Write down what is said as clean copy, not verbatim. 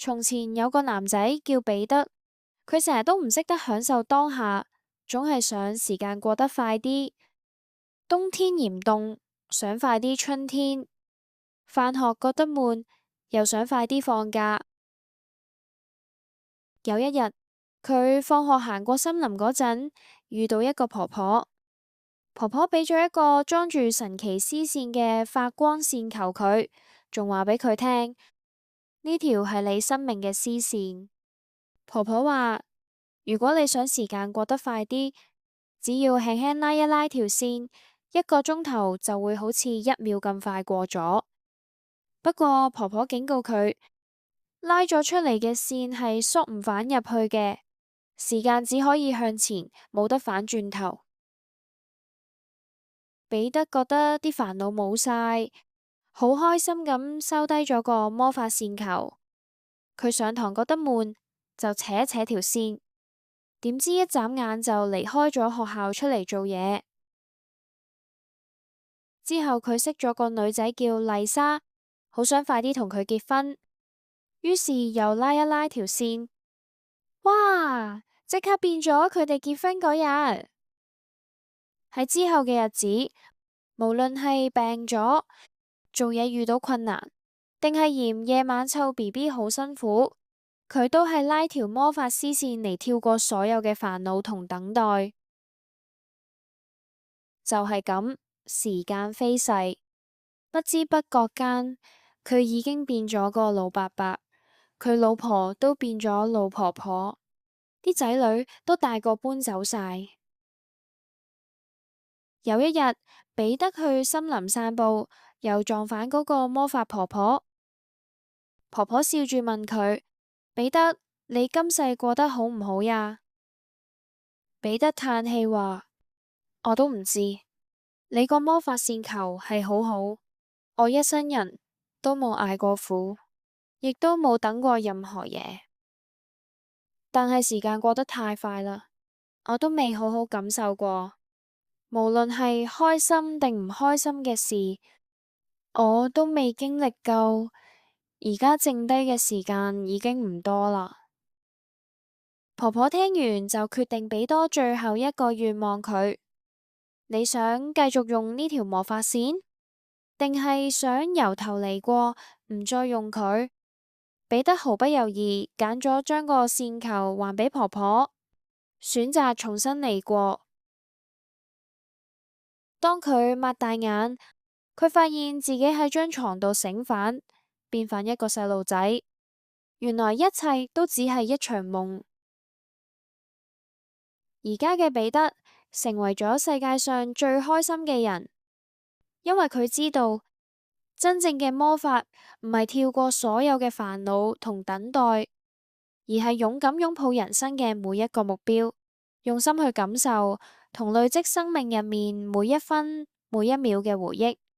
從前有個男仔叫彼得，佢成日都唔識得享受當下，總係想時間過得快啲。冬天嫌凍，想快啲春天；返學覺得悶，又想快啲放假。有一日，佢放學行過森林嗰陣，遇到一個婆婆。婆婆俾咗一個裝住神奇絲線嘅發光線球佢，仲話俾佢聽，呢條係你生命嘅絲線。婆婆話，如果你想時間過得快啲，只要輕輕拉一拉條線，一個鐘頭就會好似1秒咁快過咗。不過婆婆警告佢，拉咗出嚟嘅線係縮唔返入去嘅，時間只可以向前，冇得返轉頭。彼得覺得啲煩惱冇晒，好開心咁收低咗個魔法線球。佢上堂覺得悶，就扯一扯條線，點知一眨眼就離開咗學校出嚟做嘢。之後佢識咗個女仔叫麗莎，好想快啲同佢結婚，於是又拉一拉條線，哇！即刻變咗佢哋結婚嗰日。喺之後嘅日子，無論係病咗、做嘢遇到困難，定係嫌夜晚湊 BB 好辛苦，佢都係拉條魔法絲線嚟跳過所有嘅煩惱同等待。就係咁，時間飛逝，不知不覺間，佢已經變咗個老伯伯，佢老婆都變咗老婆婆，啲仔女都大個搬走晒。有一日，彼得去森林散步，又撞返嗰個魔法婆婆。婆婆笑住問佢：彼得，你今世過得好唔好呀？彼得嘆氣話：我都唔知。你個魔法線球係好好，我一生人都冇捱過苦，亦都冇等過任何嘢。但係時間過得太快啦，我都未好好感受過。無論係開心定唔開心嘅事，我都未經歷夠，而家剩低嘅時間已經唔多啦。婆婆聽完就決定俾多最後一個願望佢。你想繼續用呢條魔法線，定係想由頭嚟過，唔再用佢？彼得毫不猶豫揀咗將個線球還俾婆婆，選擇重新嚟過。當佢擘大眼，佢發現自己喺張床度醒返，變返一個細路仔。原來一切都只係一場夢。而家嘅彼得成為咗世界上最開心嘅人，因為佢知道真正嘅魔法唔係跳過所有嘅煩惱同等待，而係勇敢擁抱人生嘅每一個目標，用心去感受同累積生命入面每一分每一秒嘅回憶。